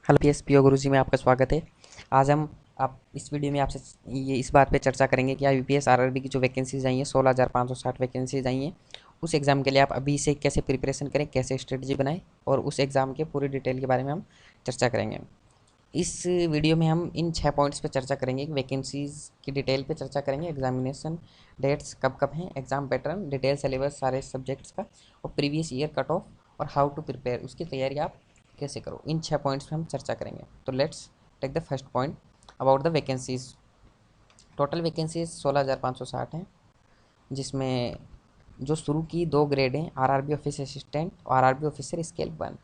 Hello पीएसपीओ गुरुजी में आपका स्वागत है। आज हम आप इस वीडियो में आपसे ये इस बात पे चर्चा करेंगे कि यूपीएस आरआरबी की जो वैकेंसीज आई हैं 16,560 वैकेंसीज आई हैं। उस एग्ज़ाम के लिए आप अभी से कैसे प्रिपरेशन करें, कैसे स्ट्रेटजी बनाएं और उस एग्ज़ाम के पूरी डिटेल के बारे में हम चर्चा करेंगे। इस वीडियो में हम इन 6 पॉइंट्स पे चर्चा करेंगे कि वैकेंसीज़ की डिटेल पे चर्चा करेंगे, एग्जामिनेशन डेट्स कब कब हैं, एग्ज़ाम पैटर्न, डिटेल सिलेबस सारे सब्जेक्ट्स का और प्रीवियस ईयर कट ऑफ और हाउ टू प्रिपेयर उसकी तैयारी आप कैसे करो। इन 6 पॉइंट्स पे हम चर्चा करेंगे। तो let's take the first point about the vacancies. Total vacancies 16,560 हैं, जिसमें जो शुरू की 2 ग्रेड हैं, आरआरबी ऑफिस असिस्टेंट और आरआरबी ऑफिसर स्केल 1।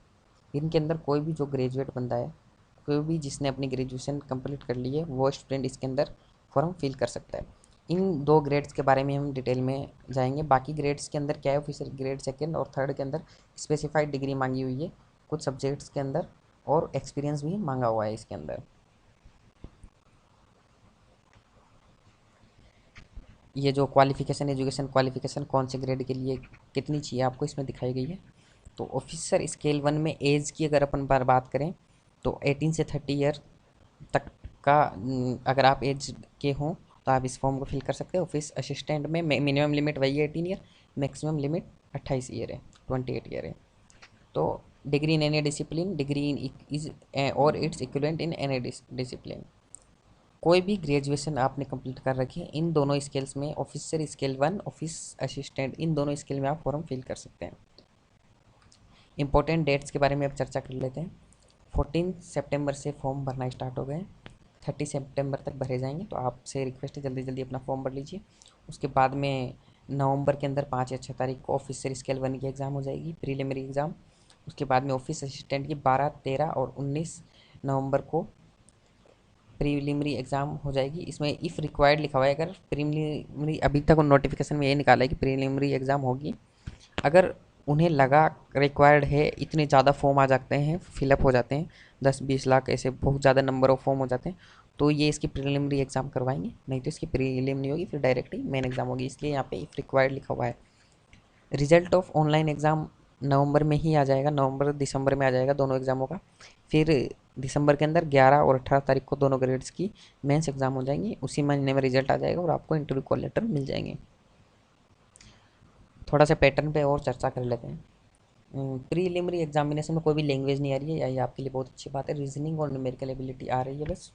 इनके अंदर कोई भी जो ग्रेजुएट बंदा है, कोई भी जिसने अपनी ग्रेजुएशन कंप्लीट कर ली है, वो स्टूडेंट इसके अंदर फॉर्म फिल कर सकता है। इन 2 ग्रेड्स के बारे में हम डिटेल में जाएंगे। बाकी ग्रेड्स के अंदर क्या है, ऑफिसर ग्रेड सेकंड और थर्ड के अंदर स्पेसिफाइड डिग्री मांगी हुई है कुछ सब्जेक्ट्स के अंदर, और एक्सपीरियंस भी मांगा हुआ है इसके अंदर। ये जो क्वालिफिकेशन, एजुकेशन क्वालिफिकेशन कौन से ग्रेड के लिए कितनी चाहिए आपको इसमें दिखाई गई है। तो ऑफिसर स्केल 1 में एज की अगर अपन बात करें तो 18 से 30 ईयर तक का अगर आप एज के हों तो आप इस फॉर्म को फिल कर सकते हो। ऑफिस असिस्टेंट में मिनिमम लिमिट वही है 18 ईयर, मैक्सिमम लिमिट 28 ईयर है, 28 ईयर है। तो degree in any discipline, degree in is और it's equivalent in any discipline. कोई भी ग्रेजुएशन आपने कंप्लीट कर रखी है इन दोनों स्केल्स में, ऑफिसर स्केल 1, ऑफिस असिस्टेंट, इन दोनों स्केल में आप फॉर्म फिल कर सकते हैं। इंपॉर्टेंट डेट्स के बारे में अब चर्चा कर लेते हैं। 14 सितंबर से फॉर्म भरना स्टार्ट हो गए, 30 सितंबर तक भरे जाएंगे। तो आपसे रिक्वेस्ट है जल्दी जल्दी अपना फॉर्म भर लीजिए। उसके बाद में नवंबर के अंदर 5 या 6 तारीख को ऑफिसर स्केल 1 की एग्ज़ाम हो जाएगी, प्रीलिमिनरी एग्ज़ाम। उसके बाद में ऑफिस असिस्टेंट की 12, 13 और 19 नवंबर को प्रीलिमिनरी एग्ज़ाम हो जाएगी। इसमें इफ़ रिक्वायर्ड लिखा हुआ है, अगर प्रीलिमिनरी अभी तक उन नोटिफिकेशन में ये निकाला है कि प्रीलिमिनरी एग्ज़ाम होगी, अगर उन्हें लगा रिक्वायर्ड है, इतने ज़्यादा फॉर्म आ जाते हैं, फिलअप हो जाते हैं, 10-20 लाख ऐसे बहुत ज़्यादा नंबर ऑफ फॉर्म हो जाते हैं, तो ये इसकी प्रीलिमिनरी एग्ज़ाम करवाएंगे। नहीं तो इसकी प्रीलिम नहीं होगी, फिर डायरेक्ट ही मेन एग्ज़ाम होगी। इसलिए यहाँ पे इफ़ रिक्वायर्ड लिखा हुआ है। रिजल्ट ऑफ ऑनलाइन एग्ज़ाम नवंबर में ही आ जाएगा, नवंबर दिसंबर में आ जाएगा दोनों एग्ज़ामों का। फिर दिसंबर के अंदर 11 और 18 तारीख को दोनों ग्रेड्स की मेंस एग्ज़ाम हो जाएंगी। उसी महीने में रिजल्ट आ जाएगा और आपको इंटरव्यू कॉल लेटर मिल जाएंगे। थोड़ा सा पैटर्न पे और चर्चा कर लेते हैं। प्रीलिमिनरी एग्जामिनेशन में कोई भी लैंग्वेज नहीं आ रही है, या ये आपके लिए बहुत अच्छी बात है। रीजनिंग और न्यूमेरिकल एबिलिटी आ रही है बस।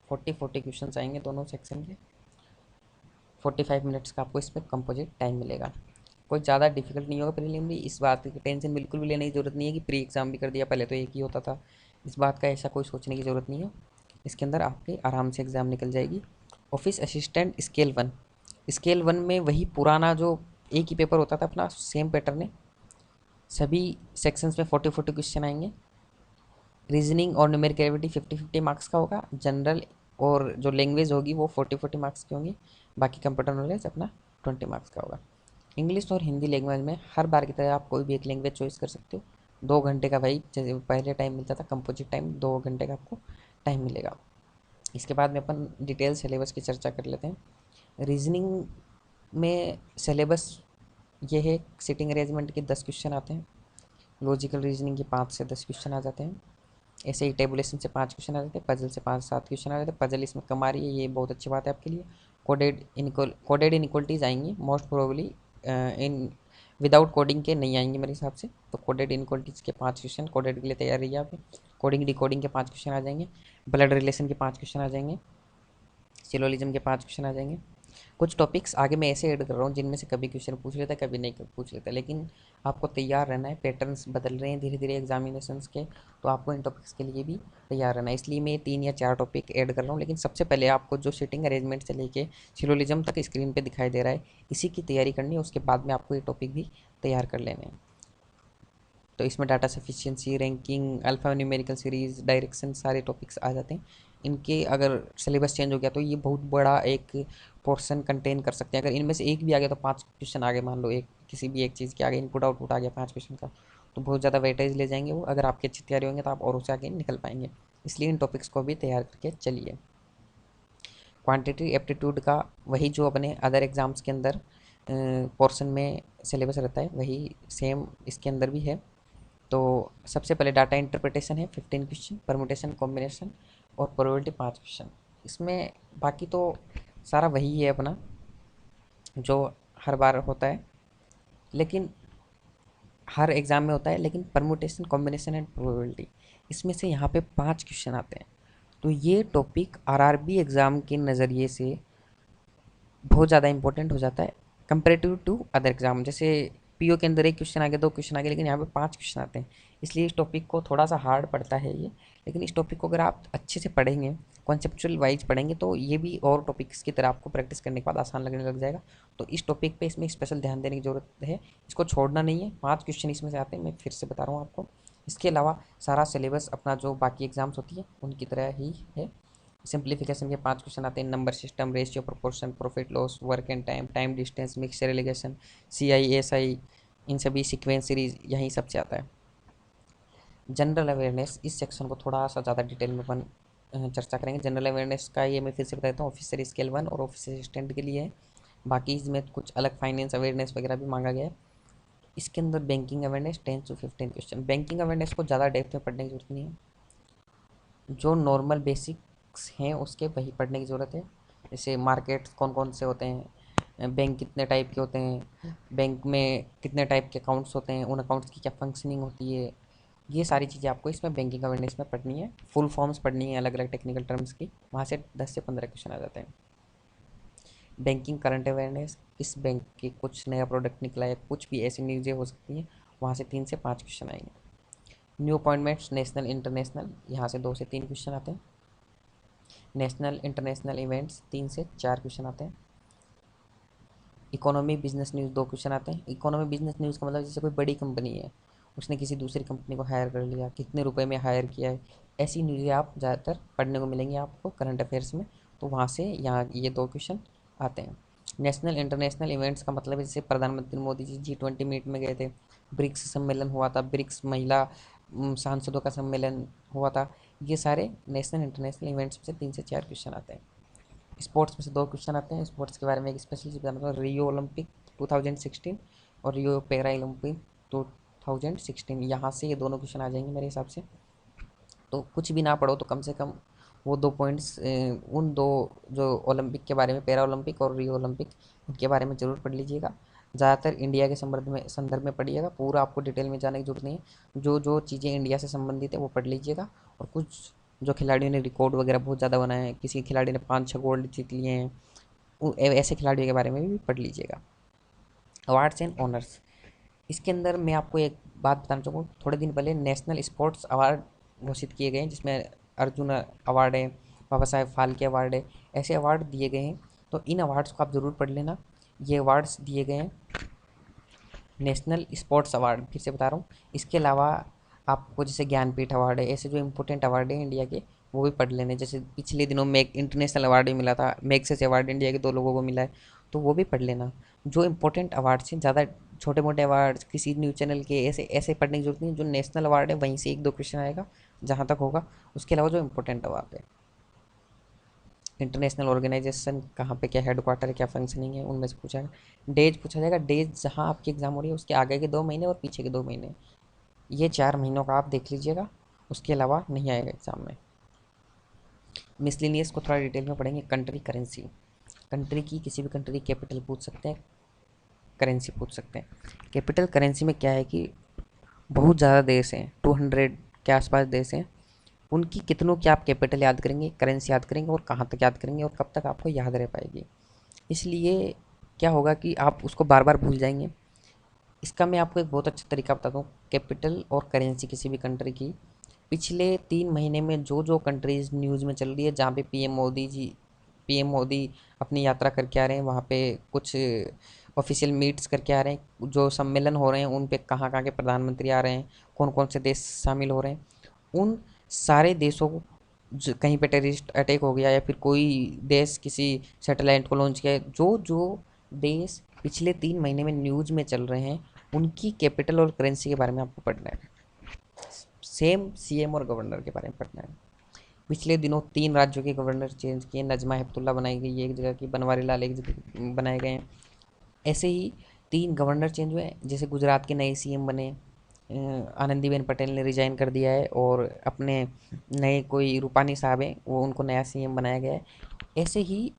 40 क्वेश्चन आएंगे दोनों सेक्शन के। 45 मिनट्स का आपको इसमें कंपोजिट टाइम मिलेगा। कोई ज़्यादा डिफिकल्ट नहीं होगा प्रीलिमिनरी, इस बात की टेंशन बिल्कुल भी लेने की ज़रूरत नहीं है कि प्री एग्ज़ाम भी कर दिया, पहले तो एक ही होता था। इस बात का ऐसा कोई सोचने की ज़रूरत नहीं है। इसके अंदर आपके आराम से एग्ज़ाम निकल जाएगी। ऑफिस असिस्टेंट स्केल 1 में वही पुराना जो एक ही पेपर होता था अपना, सेम पैटर्न है। सभी सेक्शंस में 40 क्वेश्चन आएंगे। रीजनिंग और न्यूमेरिकल एबिलिटी 50-50 मार्क्स का होगा। जनरल और जो लैंग्वेज होगी वो 40-40 मार्क्स की होंगी। बाकी कंप्यूटर नॉलेज अपना 20 मार्क्स का होगा। इंग्लिश और हिंदी लैंग्वेज में हर बार की तरह आप कोई भी एक लैंग्वेज चॉइस कर सकते हो। 2 घंटे का, भाई जैसे पहले टाइम मिलता था कंपोजिट टाइम, 2 घंटे का आपको टाइम मिलेगा। इसके बाद में अपन डिटेल सिलेबस की चर्चा कर लेते हैं। रीजनिंग में सिलेबस ये है, सिटिंग अरेंजमेंट के 10 क्वेश्चन आते हैं, लॉजिकल रीजनिंग के 5 से 10 क्वेश्चन आ जाते हैं, ऐसे ही टेबुलेशन से 5 क्वेश्चन आ जाते हैं, पजल से 5-7 क्वेश्चन आ जाते हैं। पजल इसमें कम आ रही है, ये बहुत अच्छी बात है आपके लिए। कोडेड इनक्वलिटीज़ आएंगी most probably. In without coding के नहीं आएंगे मेरे हिसाब से। तो कोडेड इनक्वलिटीज़ के 5 क्वेश्चन, कोडेड के लिए तैयार रहिए आप। कोडिंग डिकोडिंग के 5 क्वेश्चन आ जाएंगे। ब्लड रिलेशन के 5 क्वेश्चन आ जाएंगे। सिलोलिज्म के 5 क्वेश्चन आ जाएंगे। कुछ टॉपिक्स आगे मैं ऐसे ऐड कर रहा हूँ जिनमें से कभी क्वेश्चन पूछ लेता है, कभी नहीं पूछ लेता, लेकिन आपको तैयार रहना है। पैटर्न्स बदल रहे हैं धीरे धीरे एग्जामिनेशंस के, तो आपको इन टॉपिक्स के लिए भी तैयार रहना है। इसलिए मैं 3 या 4 टॉपिक ऐड कर रहा हूँ। लेकिन सबसे पहले आपको जो सीटिंग अरेंजमेंट से लेके सिलोलिज्म तक स्क्रीन पर दिखाई दे रहा है, इसी की तैयारी करनी है। उसके बाद में आपको ये टॉपिक भी तैयार कर लेने हैं। तो इसमें data sufficiency, ranking, alpha numerical series, direction, सारे टॉपिक्स आ जाते हैं। इनके अगर सिलेबस चेंज हो गया तो ये बहुत बड़ा एक पोर्शन कंटेन कर सकते हैं। अगर इनमें से एक भी आ गया तो 5 क्वेश्चन आगे, मान लो एक किसी भी एक चीज़ के आगे इनपुट आउटपुट आ गया 5 क्वेश्चन का, तो बहुत ज़्यादा वेटेज ले जाएंगे वो। अगर आपकी अच्छी तैयारी होंगे तो आप और उससे आगे निकल पाएंगे। इसलिए इन टॉपिक्स को भी तैयार करके चलिए। क्वांटिटी एप्टीट्यूड का वही जो अपने अदर एग्ज़ाम्स के अंदर पोर्शन में सिलेबस रहता है, वही सेम इसके अंदर भी है। तो सबसे पहले डाटा इंटरप्रिटेशन है 15 क्वेश्चन, परमुटेशन कॉम्बिनेशन और प्रोबेबिलिटी 5 क्वेश्चन। इसमें बाकी तो सारा वही है अपना जो हर बार होता है, लेकिन हर एग्ज़ाम में होता है, लेकिन परमुटेशन कॉम्बिनेशन एंड प्रोबेबिलिटी इसमें से यहाँ पे 5 क्वेश्चन आते हैं। तो ये टॉपिक आरआरबी एग्ज़ाम के नज़रिए से बहुत ज़्यादा इंपॉर्टेंट हो जाता है कंपेरेटिव टू अदर एग्जाम। जैसे पीओ के अंदर एक क्वेश्चन आ गया, 2 क्वेश्चन आ गए, लेकिन यहाँ पे 5 क्वेश्चन आते हैं, इसलिए इस टॉपिक को थोड़ा सा हार्ड पड़ता है ये। लेकिन इस टॉपिक को अगर आप अच्छे से पढ़ेंगे, कॉन्सेप्चुअल वाइज पढ़ेंगे, तो ये भी और टॉपिक्स की तरह आपको प्रैक्टिस करने के बाद आसान लगने लग जाएगा। तो इस टॉपिक पे इसमें स्पेशल ध्यान देने की ज़रूरत है, इसको छोड़ना नहीं है। 5 क्वेश्चन इसमें से आते हैं, मैं फिर से बता रहा हूँ आपको। इसके अलावा सारा सिलेबस अपना जो बाकी एग्जाम्स होती है उनकी तरह ही है। सिंप्लीफिकेशन के 5 क्वेश्चन आते हैं, number system, ratio, proportion, profit loss, work and time, time distance, mixture allegation, CI SI, इन सभी सीक्वेंस सीरीज यहीं सबसे आता है। जनरल अवेयरनेस, इस सेक्शन को थोड़ा सा ज़्यादा डिटेल में अपन चर्चा करेंगे। जनरल अवेयरनेस का ये मैं फिर से बता देता हूँ, ऑफिसर स्केल 1 और ऑफिसर असिस्टेंट के लिए है। बाकी इसमें कुछ अलग फाइनेंस अवेयरनेस वगैरह भी मांगा गया है। इसके अंदर बैंकिंग अवेयरनेस 10 से 15 क्वेश्चन। बैंकिंग अवेयरनेस को ज़्यादा डेप्थ में पढ़ने की जरूरत नहीं है, जो नॉर्मल बेसिक्स हैं उसके वही पढ़ने की ज़रूरत है। जैसे मार्केट कौन कौन से होते हैं, बैंक कितने टाइप के होते हैं, बैंक में कितने टाइप के अकाउंट्स होते हैं, उन अकाउंट्स की क्या फंक्शनिंग होती है, ये सारी चीज़ें आपको इसमें बैंकिंग अवेयरनेस में पढ़नी है। फुल फॉर्म्स पढ़नी है अलग अलग टेक्निकल टर्म्स की, वहाँ से 10 से 15 क्वेश्चन आ जाते हैं। बैंकिंग करंट अवेयरनेस, किस बैंक के कुछ नया प्रोडक्ट निकला है, कुछ भी ऐसी न्यूज़ें हो सकती हैं, वहाँ से 3 से 5 क्वेश्चन आएंगे। न्यू अपॉइंटमेंट्स नेशनल इंटरनेशनल, यहाँ से 2 से 3 क्वेश्चन आते हैं। नेशनल इंटरनेशनल इवेंट्स 3 से 4 क्वेश्चन आते हैं। इकोनॉमी बिजनेस न्यूज़ 2 क्वेश्चन आते हैं। इकोनॉमी बिजनेस न्यूज़ का मतलब जैसे कोई बड़ी कंपनी है, उसने किसी दूसरी कंपनी को हायर कर लिया, कितने रुपए में हायर किया है, ऐसी न्यूज़ें आप ज़्यादातर पढ़ने को मिलेंगी आपको करंट अफेयर्स में। तो वहाँ से यहाँ ये 2 क्वेश्चन आते हैं। नेशनल इंटरनेशनल इवेंट्स का मतलब है जैसे प्रधानमंत्री मोदी जी G20 मीट में गए थे, ब्रिक्स सम्मेलन हुआ था, ब्रिक्स महिला सांसदों का सम्मेलन हुआ था। ये सारे नेशनल इंटरनेशनल इवेंट्स में से 3 से 4 क्वेश्चन आते हैं। स्पोर्ट्स में से 2 क्वेश्चन आते हैं। स्पोर्ट्स के बारे में एक स्पेशल चीज़ बताना, मतलब रियो ओलंपिक 2016 और रियो पैरा ओलंपिक 2016, यहाँ से ये दोनों क्वेश्चन आ जाएंगे मेरे हिसाब से। तो कुछ भी ना पढ़ो तो कम से कम वो 2 पॉइंट्स उन दो जो ओलंपिक के बारे में, पैरा ओलंपिक और रियो ओलंपिक, इनके बारे में ज़रूर पढ़ लीजिएगा। ज़्यादातर इंडिया के संदर्भ में पढ़िएगा, पूरा आपको डिटेल में जाने की जरूरत नहीं है। जो जो चीज़ें इंडिया से संबंधित है वो पढ़ लीजिएगा। और कुछ जो खिलाड़ियों ने रिकॉर्ड वगैरह बहुत ज़्यादा बनाए हैं, किसी खिलाड़ी ने 5-6 गोल्ड जीत लिए हैं, ऐसे खिलाड़ियों के बारे में भी पढ़ लीजिएगा। अवार्ड्स एंड ऑनर्स, इसके अंदर मैं आपको एक बात बताना चाहूँगा। थोड़े दिन पहले नेशनल स्पोर्ट्स अवार्ड घोषित किए गए हैं, जिसमें अर्जुन अवार्ड है, बाबा साहेब फाल्के अवार्ड है, ऐसे अवार्ड दिए गए हैं। तो इन अवार्ड्स को आप ज़रूर पढ़ लेना। ये अवार्ड्स दिए गए हैं नेशनल स्पोर्ट्स अवार्ड, फिर से बता रहा हूँ। इसके अलावा आपको जैसे ज्ञानपीठ अवार्ड है, ऐसे जो इंपॉर्टेंट अवार्ड है इंडिया के, वो भी पढ़ लेने। जैसे पिछले दिनों में एक इंटरनेशनल अवार्ड भी मिला था, मैग्सेसे अवार्ड इंडिया के 2 लोगों को मिला है, तो वो भी पढ़ लेना। जो इंपॉर्टेंट अवार्ड्स हैं, ज़्यादा छोटे मोटे अवार्ड्स किसी न्यूज़ चैनल के ऐसे ऐसे पढ़ने की जरूरत नहीं। जो नेशनल अवार्ड है वहीं से 1-2 क्वेश्चन आएगा जहाँ तक होगा। उसके अलावा जो इंपॉर्टेंट अवार्ड है, इंटरनेशनल ऑर्गेनाइजेशन कहाँ पे क्या हेडक्वार्टर है, क्या फंक्शनिंग है, उनमें से पूछा जाएगा। डेज पूछा जाएगा, डेज जहाँ आपकी एग्ज़ाम हो रही है उसके आगे के 2 महीने और पीछे के 2 महीने, ये 4 महीनों का आप देख लीजिएगा। उसके अलावा नहीं आएगा एग्ज़ाम में। मिसलिनियस को थोड़ा डिटेल में पढ़ेंगे। कंट्री करेंसी, कंट्री की किसी भी कंट्री की कैपिटल पूछ सकते हैं, करेंसी पूछ सकते हैं। कैपिटल करेंसी में क्या है कि बहुत ज़्यादा देश हैं, 200 के आसपास देश हैं, उनकी कितनों की आप कैपिटल याद करेंगे, करेंसी याद करेंगे, और कहाँ तक याद करेंगे, और कब तक आपको याद रह पाएगी। इसलिए क्या होगा कि आप उसको बार बार भूल जाएंगे। इसका मैं आपको एक बहुत अच्छा तरीका बताता हूँ। कैपिटल और करेंसी किसी भी कंट्री की पिछले 3 महीने में जो जो कंट्रीज़ न्यूज़ में चल रही है, जहाँ पे पीएम मोदी अपनी यात्रा करके आ रहे हैं, वहाँ पे कुछ ऑफिशियल मीट्स करके आ रहे हैं, जो सम्मेलन हो रहे हैं उन पे कहाँ कहाँ के प्रधानमंत्री आ रहे हैं, कौन कौन से देश शामिल हो रहे हैं, उन सारे देशों को कहीं पे टेररिस्ट अटैक हो गया या फिर कोई देश किसी सैटेलाइट को लॉन्च किया है, जो जो देश पिछले 3 महीने में न्यूज़ में चल रहे हैं, उनकी कैपिटल और करेंसी के बारे में आपको पढ़ना है। सेम सीएम और गवर्नर के बारे में पढ़ना है। पिछले दिनों 3 राज्यों के गवर्नर चेंज किए। नजमा हेपतुल्ला बनाई गई एक जगह की, बनवारी लाल एक जगह बनाए गए हैं। ऐसे ही 3 गवर्नर चेंज हुए। जैसे गुजरात के नए सीएम बने, आनंदीबेन पटेल ने रिजाइन कर दिया है और अपने नए कोई रूपानी साहब हैं, वो उनको नया सीएम बनाया गया है। ऐसे ही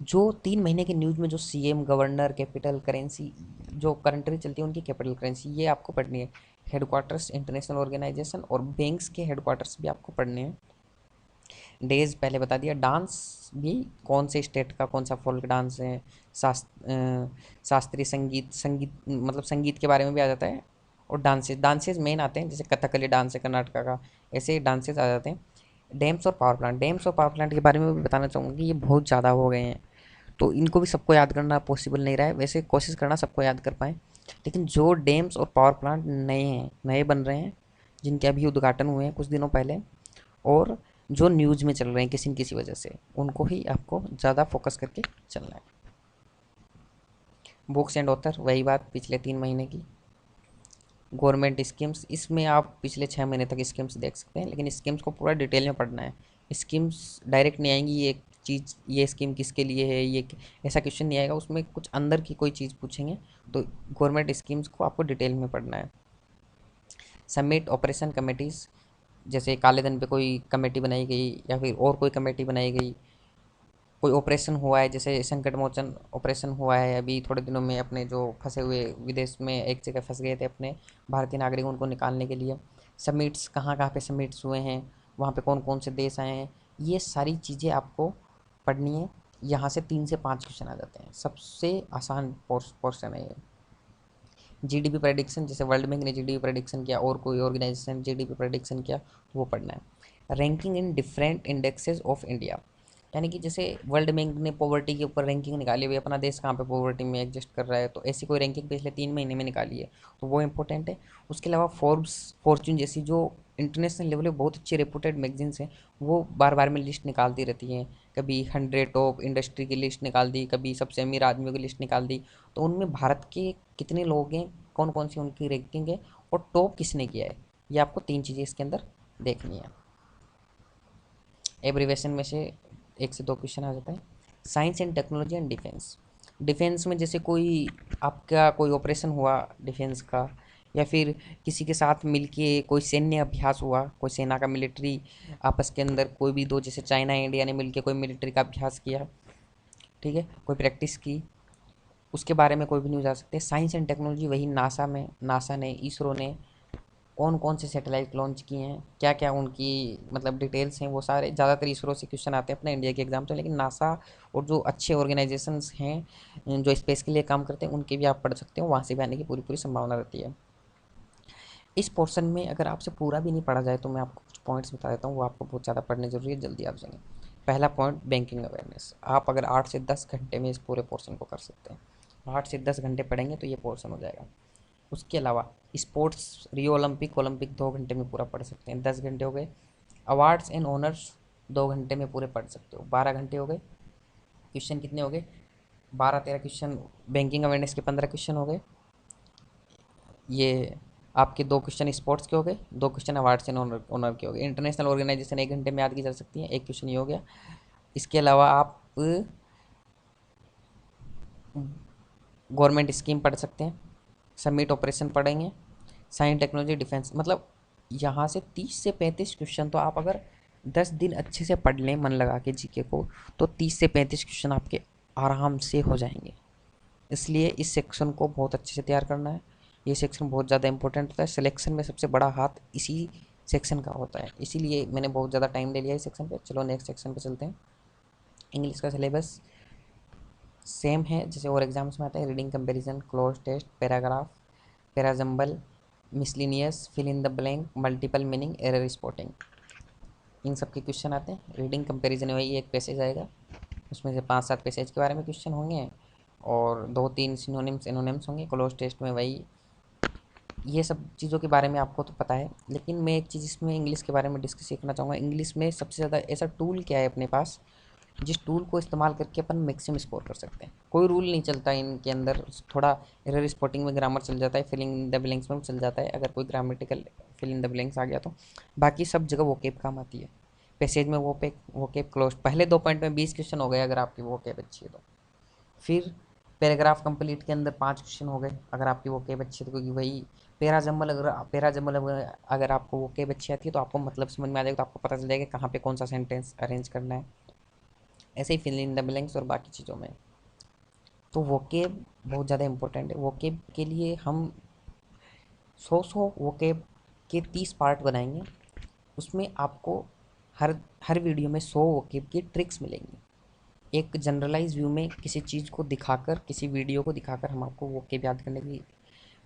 जो 3 महीने के न्यूज़ में जो सीएम, गवर्नर, कैपिटल करेंसी, जो कंट्री चलती है उनकी कैपिटल करेंसी, ये आपको पढ़नी है। हेडक्वार्टर्स, इंटरनेशनल ऑर्गेनाइजेशन और बैंक्स के हेडक्वार्टर्स भी आपको पढ़ने हैं। डेज पहले बता दिया। डांस भी कौन से स्टेट का कौन सा फोल्क डांस है, शास्त्रीय संगीत, संगीत मतलब संगीत के बारे में भी आ जाता है। और डांसेस, डांसेस मेन आते हैं, जैसे कथकली डांस है कर्नाटका का, ऐसे डांसेस आ जाते हैं। डैम्स और पावर प्लांट, डैम्स और पावर प्लांट के बारे में भी बताना चाहूँगा कि ये बहुत ज़्यादा हो गए हैं, तो इनको भी सबको याद करना पॉसिबल नहीं रहा है। वैसे कोशिश करना सबको याद कर पाएँ, लेकिन जो डैम्स और पावर प्लांट नए हैं, नए बन रहे हैं, जिनके अभी उद्घाटन हुए हैं कुछ दिनों पहले, और जो न्यूज़ में चल रहे हैं किसी न किसी वजह से, उनको ही आपको ज़्यादा फोकस करके चलना है। बुक्स एंड ऑथर, वही बात पिछले 3 महीने की। गवर्नमेंट स्कीम्स, इसमें आप पिछले 6 महीने तक स्कीम्स देख सकते हैं, लेकिन स्कीम्स को पूरा डिटेल में पढ़ना है। स्कीम्स डायरेक्ट नहीं आएंगी, ये चीज़, ये स्कीम किसके लिए है, ये ऐसा क्वेश्चन नहीं आएगा, उसमें कुछ अंदर की कोई चीज़ पूछेंगे, तो गवर्नमेंट स्कीम्स को आपको डिटेल में पढ़ना है। सबमिट ऑपरेशन कमेटीज़, जैसे काले धन पे कोई कमेटी बनाई गई या फिर और कोई कमेटी बनाई गई, कोई ऑपरेशन हुआ है, जैसे संकट मोचन ऑपरेशन हुआ है अभी थोड़े दिनों में, अपने जो फंसे हुए विदेश में एक जगह फंस गए थे अपने भारतीय नागरिक, उनको निकालने के लिए। समिट्स, कहाँ कहाँ पे समिट्स हुए हैं, वहाँ पे कौन कौन से देश आए हैं, ये सारी चीज़ें आपको पढ़नी है। यहाँ से 3 से 5 क्वेश्चन आ जाते हैं, सबसे आसान पोर्शन है ये। जीडीपी प्रेडिक्शन, जैसे वर्ल्ड बैंक ने जीडीपी प्रेडिक्शन किया और कोई ऑर्गेनाइजेशन जीडीपी प्रेडिक्शन किया, तो वो पढ़ना है। Ranking in different indexes of India, यानी कि जैसे वर्ल्ड बैंक ने पॉवर्टी के ऊपर रैंकिंग निकाली हुई है, अपना देश कहाँ पे पॉवर्टी में एग्जिस्ट कर रहा है, तो ऐसी कोई रैंकिंग पिछले 3 महीने में निकाली है, तो वो इंपॉर्टेंट है। उसके अलावा फोर्ब्स, फॉर्च्यून जैसी जो इंटरनेशनल लेवल पे बहुत अच्छी रेपुटेड मैगजीन्स हैं, वो बार बार में लिस्ट निकालती रहती हैं। कभी 100 टॉप इंडस्ट्री की लिस्ट निकाल दी, कभी सबसे अमीर आदमियों की लिस्ट निकाल दी, तो उनमें भारत के कितने लोग हैं, कौन कौन सी उनकी रैंकिंग है, और टॉप किसने किया है, ये आपको 3 चीज़ें इसके अंदर देखनी है। एब्रीवेशन में से 1 से 2 क्वेश्चन आ जाता है। Science and technology and defence, defence में जैसे कोई आपका कोई ऑपरेशन हुआ डिफेंस का, या फिर किसी के साथ मिलके कोई सैन्य अभ्यास हुआ, कोई सेना का मिलिट्री आपस के अंदर कोई भी दो, जैसे चाइना इंडिया ने मिलके कोई मिलिट्री का अभ्यास किया, ठीक है, कोई प्रैक्टिस की, उसके बारे में कोई भी न्यूज़ आ सकते हैं। साइंस एंड टेक्नोलॉजी, वही नासा में, नासा ने, इसरो ने कौन कौन से सैटेलाइट लॉन्च किए हैं, क्या क्या उनकी मतलब डिटेल्स हैं, वो सारे ज़्यादातर इसरो से क्वेश्चन आते हैं अपने इंडिया के एग्जाम से, लेकिन नासा और जो अच्छे ऑर्गेनाइजेशंस हैं जो स्पेस के लिए काम करते हैं, उनके भी आप पढ़ सकते हो, वहाँ से भी आने की पूरी पूरी संभावना रहती है। इस पोर्शन में अगर आपसे पूरा भी नहीं पढ़ा जाए तो मैं आपको कुछ पॉइंट्स बता देता हूँ, वो आपको बहुत ज़्यादा पढ़ने जरूरी है, जल्दी आ जाएंगे। पहला पॉइंट, बैंकिंग अवेयरनेस। आप अगर 8 से 10 घंटे में इस पूरे पोर्शन को कर सकते हैं, 8 से 10 घंटे पढ़ेंगे तो ये पोर्शन हो जाएगा। उसके अलावा स्पोर्ट्स, रियो ओलंपिक, ओलंपिक 2 घंटे में पूरा पढ़ सकते हैं, 10 घंटे हो गए। अवार्ड्स एंड ऑनर्स 2 घंटे में पूरे पढ़ सकते हो, 12 घंटे हो गए। क्वेश्चन कितने हो गए, 12-13 क्वेश्चन। बैंकिंग अवेयरनेस के 15 क्वेश्चन हो गए। ये आपके 2 क्वेश्चन स्पोर्ट्स के हो गए, 2 question awards and honour honour के हो गए। इंटरनेशनल ऑर्गेनाइजेशन 1 घंटे में याद की जा सकती है, 1 क्वेश्चन ये हो गया। इसके अलावा आप गवर्नमेंट स्कीम पढ़ सकते हैं, सबमिट ऑपरेशन पढ़ेंगे, साइंस टेक्नोलॉजी डिफेंस, मतलब यहाँ से 30 से 35 क्वेश्चन, तो आप अगर 10 दिन अच्छे से पढ़ लें मन लगा के जीके को, तो 30 से 35 क्वेश्चन आपके आराम से हो जाएंगे। इसलिए इस सेक्शन को बहुत अच्छे से तैयार करना है। ये सेक्शन बहुत ज़्यादा इंपॉर्टेंट होता है, सिलेक्शन में सबसे बड़ा हाथ इसी सेक्शन का होता है, इसीलिए मैंने बहुत ज़्यादा टाइम ले लिया इस सेक्शन पे। चलो नेक्स्ट सेक्शन पे चलते हैं। इंग्लिश का सिलेबस सेम है जैसे और एग्जाम्स में आता है, reading comparison, cloze test, paragraph, parajumble, miscellaneous, fill in the blank, multiple meaning, error spotting, इन सब के क्वेश्चन आते हैं। रीडिंग कंपैरिजन वही एक पैसेज आएगा, उसमें से 5-7 पैसेज के बारे में क्वेश्चन होंगे और 2-3 सिनोनिम्स एनोनिम्स होंगे। क्लोज टेस्ट में वही, ये सब चीज़ों के बारे में आपको तो पता है, लेकिन मैं एक चीज़ इसमें इंग्लिश के बारे में डिस्कस सीखना चाहूँगा। इंग्लिश में सबसे ज़्यादा ऐसा टूल क्या है अपने पास, जिस टूल को इस्तेमाल करके अपन मैक्सिमम स्कोर कर सकते हैं। कोई रूल नहीं चलता इनके अंदर, थोड़ा एरर स्पॉटिंग में ग्रामर चल जाता है, फिलिंग इन द ब्लैंक्स में चल जाता है, अगर कोई grammatical fill in the blanks आ गया तो। बाकी सब जगह वोकेब काम आती है। पैसेज में वोकेब क्लोज, पहले 2 पॉइंट में 20 क्वेश्चन हो गए अगर आपकी वोकेब अच्छी है तो। फिर पैराग्राफ कंप्लीट के अंदर 5 क्वेश्चन हो गए अगर आपकी वोकेब अच्छी है तो, क्योंकि वही अगर आपको वोकेब अच्छी आती है तो आपको मतलब समझ में आ जाएगा, तो आपको पता चल जाएगा कहाँ पे कौन सा सेंटेंस अरेंज करना है। ऐसे ही फिल इन द ब्लैंक्स और बाकी चीज़ों में। तो वोकेब बहुत ज़्यादा इंपॉर्टेंट है। वोकेब के लिए हम 100 वोकेब के 30 पार्ट बनाएंगे। उसमें आपको हर हर वीडियो में 100 वोकेब की ट्रिक्स मिलेंगी। एक जनरलाइज व्यू में किसी चीज़ को दिखाकर, किसी वीडियो को दिखाकर हम आपको वोकेब याद करने की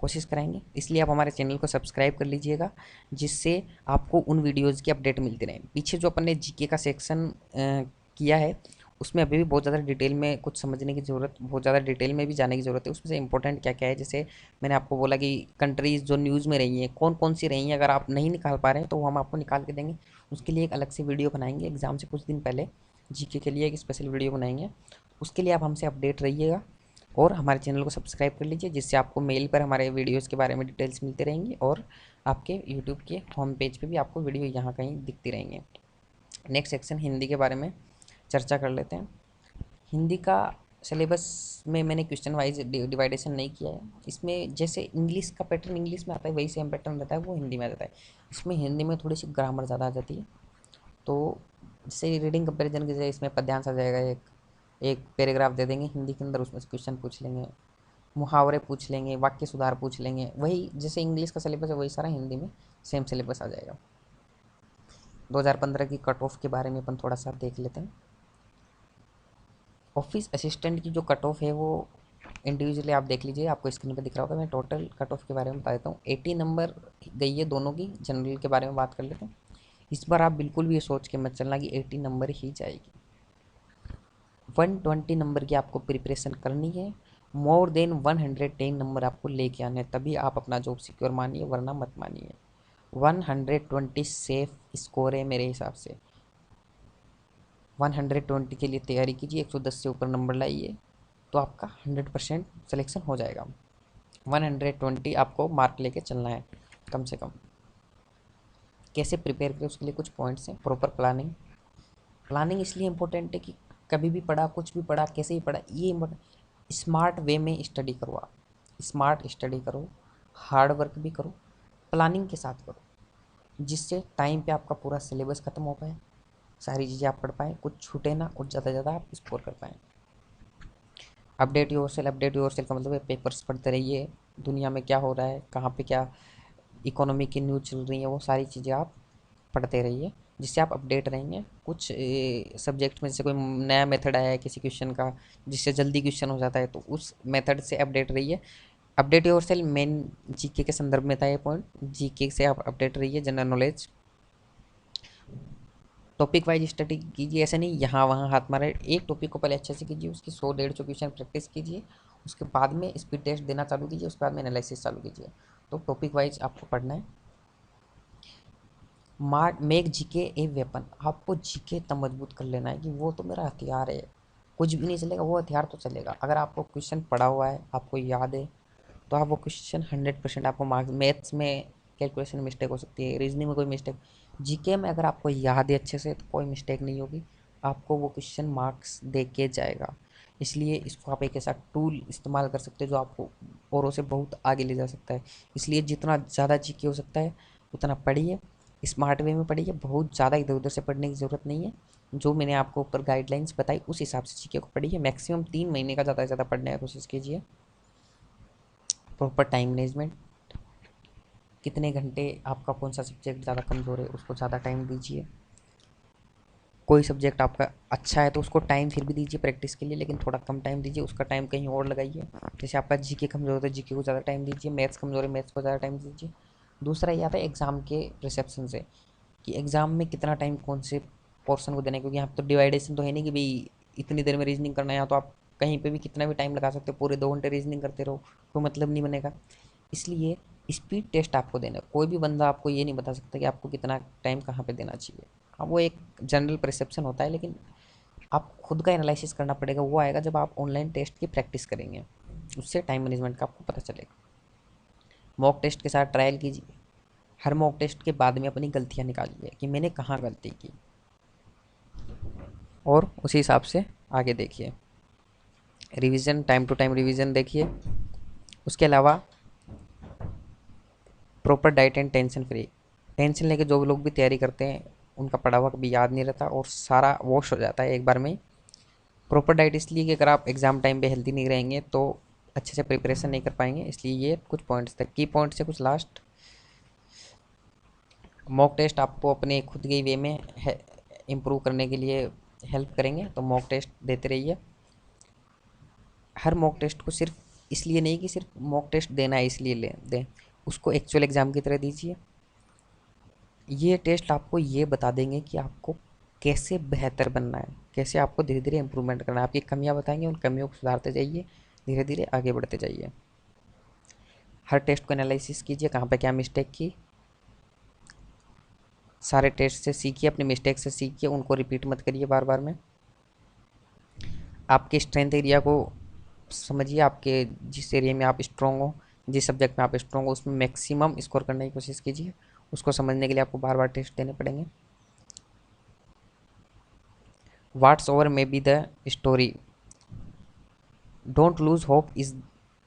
कोशिश कराएंगे। इसलिए आप हमारे चैनल को सब्सक्राइब कर लीजिएगा, जिससे आपको उन वीडियोज़ की अपडेट मिलती रहे। पीछे जो अपन ने जीके का सेक्शन किया है, उसमें अभी भी बहुत ज़्यादा डिटेल में कुछ समझने की ज़रूरत, बहुत ज़्यादा डिटेल में भी जाने की ज़रूरत है। उसमें से इंपॉर्टेंट क्या क्या है, जैसे मैंने आपको बोला कि कंट्रीज़ जो न्यूज़ में रही हैं कौन कौन सी रही हैं, अगर आप नहीं निकाल पा रहे हैं तो वो हम आपको निकाल के देंगे। उसके लिए एक अलग से वीडियो बनाएंगे, एग्ज़ाम से कुछ दिन पहले जीके के लिए एक स्पेशल वीडियो बनाएंगे। उसके लिए आप हमसे अपडेट रहिएगा और हमारे चैनल को सब्सक्राइब कर लीजिए, जिससे आपको मेल पर हमारे वीडियोज़ के बारे में डिटेल्स मिलती रहेंगी और आपके यूट्यूब के होम पेज पे भी आपको वीडियो यहाँ कहीं दिखती रहेंगे। नेक्स्ट सेक्शन हिंदी के बारे में चर्चा कर लेते हैं। हिंदी का सिलेबस में मैंने क्वेश्चन वाइज डिवाइडेशन नहीं किया है। इसमें जैसे इंग्लिश का पैटर्न इंग्लिश में आता है, वही सेम पैटर्न रहता है, वो हिंदी में आ जाता है। इसमें हिंदी में थोड़ी सी ग्रामर ज़्यादा आ जाती है। तो जैसे रीडिंग कंपैरिजन की जगह इसमें पद्यांश आ जाएगा, एक एक पैराग्राफ दे देंगे हिंदी के अंदर, उसमें से क्वेश्चन पूछ लेंगे, मुहावरे पूछ लेंगे, वाक्य सुधार पूछ लेंगे। वही जैसे इंग्लिश का सिलेबस है वही सारा हिंदी में सेम सिलेबस आ जाएगा। 2015 की कट ऑफ के बारे में अपन थोड़ा सा देख लेते हैं। ऑफिस असिस्टेंट की जो कट ऑफ है वो इंडिविजुअली आप देख लीजिए, आपको स्क्रीन पे दिख रहा होगा। मैं टोटल कट ऑफ के बारे में बता देता हूँ। 80 नंबर गई है दोनों की। जनरल के बारे में बात कर लेते हैं। इस बार आप बिल्कुल भी ये सोच के मत चलना कि 80 नंबर ही जाएगी। 120 नंबर की आपको प्रिपरेशन करनी है। मोर देन 110 नंबर आपको लेके आने हैं, तभी आप अपना जॉब सिक्योर मानिए, वरना मत मानिए। 120 सेफ स्कोर है मेरे हिसाब से। 120 के लिए तैयारी कीजिए, 110 से ऊपर नंबर लाइए तो आपका 100% सिलेक्शन हो जाएगा। 120 आपको मार्क लेके चलना है कम से कम। कैसे प्रिपेयर करें उसके लिए कुछ पॉइंट्स हैं। Proper planning. प्लानिंग इसलिए इम्पोर्टेंट है कि कभी भी पढ़ा, कुछ भी पढ़ा, कैसे भी पढ़ा, ये इम्पोर्टेंट। स्मार्ट वे में स्टडी करो आप। स्मार्ट स्टडी करो, हार्ड वर्क भी करो, प्लानिंग के साथ करो, जिससे टाइम पे आपका पूरा सिलेबस ख़त्म हो पाए, सारी चीज़ें आप पढ़ पाएँ, कुछ छूटे ना और ज़्यादा से ज़्यादा आप स्कोर कर पाएँ। अपडेट योर सेल्फ का मतलब है पेपर्स पढ़ते रहिए, दुनिया में क्या हो रहा है, कहाँ पे क्या इकोनॉमी की न्यूज़ चल रही है, वो सारी चीज़ें आप पढ़ते रहिए, जिससे आप अपडेट रहेंगे। कुछ सब्जेक्ट में जैसे कोई नया मेथड आया है किसी क्वेश्चन का, जिससे जल्दी क्वेश्चन हो जाता है, तो उस मेथड से अपडेट रहिए। Update your self main GK के संदर्भ में था ये पॉइंट। जीके से आप अपडेट रहिए, general knowledge. Topic wise study कीजिए, ऐसे नहीं यहाँ वहाँ हाथ मारे। एक टॉपिक को पहले अच्छे से कीजिए, उसकी 100-150 क्वेश्चन प्रैक्टिस कीजिए, उसके बाद में स्पीड टेस्ट देना चालू कीजिए, उसके बाद में एनालिसिस चालू कीजिए। तो टॉपिक वाइज आपको पढ़ना है। Make GK a weapon. आपको जीके इतना मजबूत कर लेना है कि वो तो मेरा हथियार है, कुछ भी नहीं चलेगा, वो हथियार तो चलेगा। अगर आपको क्वेश्चन पढ़ा हुआ है, आपको याद है, तो आप वो क्वेश्चन 100% आपको मार्क्स। मैथ्स में कैलकुलेशन में मिस्टेक हो सकती है, रीजनिंग में कोई मिस्टेक, जीके में अगर आपको याद है अच्छे से तो कोई मिस्टेक नहीं होगी, आपको वो क्वेश्चन मार्क्स दे के जाएगा। इसलिए इसको आप एक ऐसा टूल इस्तेमाल कर सकते हैं जो आपको औरों से बहुत आगे ले जा सकता है। इसलिए जितना ज़्यादा जीके हो सकता है उतना पढ़िए, स्मार्ट वे में पढ़िए, बहुत ज़्यादा इधर उधर से पढ़ने की ज़रूरत नहीं है। जो मैंने आपको ऊपर गाइडलाइंस बताई उस हिसाब से जीके को पढ़िए। मैक्सिमम 3 महीने का ज़्यादा से ज़्यादा पढ़ने की कोशिश कीजिए। प्रॉपर टाइम मैनेजमेंट, कितने घंटे, आपका कौन सा सब्जेक्ट ज़्यादा कमज़ोर है उसको ज़्यादा टाइम दीजिए। कोई सब्जेक्ट आपका अच्छा है तो उसको टाइम फिर भी दीजिए प्रैक्टिस के लिए, लेकिन थोड़ा कम टाइम दीजिए, उसका टाइम कहीं और लगाइए। जैसे आपका जीके कमज़ोर है तो जीके को ज़्यादा टाइम दीजिए, मैथ्स कमज़ोर है मैथ्स को ज़्यादा टाइम दीजिए। दूसरा ये आता है एग्ज़ाम के रिसेप्शन से, कि एग्ज़ाम में कितना टाइम कौन से पोर्शन को देना है, क्योंकि यहाँ तो डिवाइडेशन तो है नहीं कि भाई इतनी देर में रीजनिंग करना है। यहाँ तो आप कहीं पे भी कितना भी टाइम लगा सकते हो, पूरे 2 घंटे रीजनिंग करते रहो, कोई मतलब नहीं बनेगा। इसलिए स्पीड टेस्ट आपको देना है। कोई भी बंदा आपको ये नहीं बता सकता कि आपको कितना टाइम कहाँ पे देना चाहिए। हाँ, वो एक जनरल परसेप्शन होता है, लेकिन आप खुद का एनालिसिस करना पड़ेगा। वो आएगा जब आप ऑनलाइन टेस्ट की प्रैक्टिस करेंगे, उससे टाइम मैनेजमेंट का आपको पता चलेगा। मॉक टेस्ट के साथ ट्रायल कीजिए। हर मॉक टेस्ट के बाद में अपनी गलतियाँ निकालिए कि मैंने कहाँ गलती की, और उसी हिसाब से आगे देखिए। Revision, time to time revision देखिए। उसके अलावा proper diet and tension free. Tension लेके जो लोग भी तैयारी करते हैं उनका पढ़ा हुआ कभी याद नहीं रहता और सारा वॉश हो जाता है एक बार में। प्रॉपर डाइट इसलिए कि अगर आप एग्ज़ाम टाइम पे हेल्दी नहीं रहेंगे तो अच्छे से प्रिपरेशन नहीं कर पाएंगे, इसलिए ये कुछ पॉइंट्स थे, की पॉइंट्स से कुछ लास्ट। मॉक टेस्ट आपको अपने खुद के वे में इम्प्रूव करने के लिए हेल्प करेंगे, तो मॉक टेस्ट देते रहिए। हर मॉक टेस्ट को सिर्फ इसलिए नहीं कि सिर्फ मॉक टेस्ट देना है इसलिए ले दें, उसको एक्चुअल एग्ज़ाम की तरह दीजिए। ये टेस्ट आपको ये बता देंगे कि आपको कैसे बेहतर बनना है, कैसे आपको धीरे धीरे इम्प्रूवमेंट करना है। आपकी कमियां बताएंगे, उन कमियों को सुधारते जाइए, धीरे धीरे आगे बढ़ते जाइए। हर टेस्ट को एनालिसिस कीजिए, कहाँ पे क्या मिस्टेक की। सारे टेस्ट से सीखिए, अपनी मिस्टेक से सीखिए, उनको रिपीट मत करिए बार बार में। आपके स्ट्रेंथ एरिया को समझिए, आपके जिस एरिया में आप स्ट्रॉन्ग हो, जिस सब्जेक्ट में आप स्ट्रॉन्ग हो उसमें मैक्सिमम स्कोर करने की कोशिश कीजिए। उसको समझने के लिए आपको बार बार टेस्ट देने पड़ेंगे। Whatsoever may be the story, don't lose hope is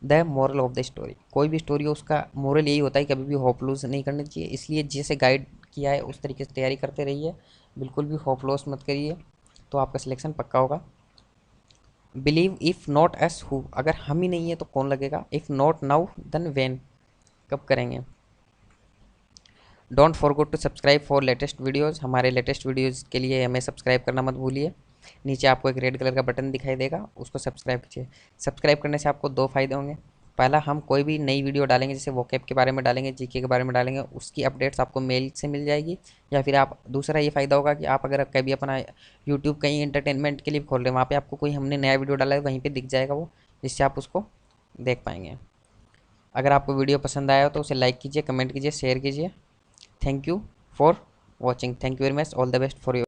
the moral of the story. कोई भी स्टोरी हो उसका मोरल यही होता है, कभी भी होप लूज नहीं करनी चाहिए। इसलिए जैसे गाइड किया है उस तरीके से तैयारी करते रहिए, बिल्कुल भी होप लॉस मत करिए, तो आपका सिलेक्शन पक्का होगा। Believe if not us who, अगर हम ही नहीं है तो कौन लगेगा। If not now then when, कब करेंगे। Don't forget to subscribe for latest videos, हमारे लेटेस्ट वीडियोज़ के लिए हमें सब्सक्राइब करना मत भूलिए। नीचे आपको एक रेड कलर का बटन दिखाई देगा, उसको सब्सक्राइब कीजिए। सब्सक्राइब करने से आपको दो फायदे होंगे। पहला, हम कोई भी नई वीडियो डालेंगे, जैसे वोकैब के बारे में डालेंगे, जीके के बारे में डालेंगे, उसकी अपडेट्स आपको मेल से मिल जाएगी। या फिर आप, दूसरा ये फ़ायदा होगा कि आप अगर कभी अपना यूट्यूब कहीं एंटरटेनमेंट के लिए खोल रहे हैं, वहाँ पे आपको कोई हमने नया वीडियो डाला है वहीं पे दिख जाएगा वो, जिससे आप उसको देख पाएंगे। अगर आपको वीडियो पसंद आया हो तो उसे लाइक कीजिए, कमेंट कीजिए, शेयर कीजिए। Thank you for watching, thank you very much, all the best for your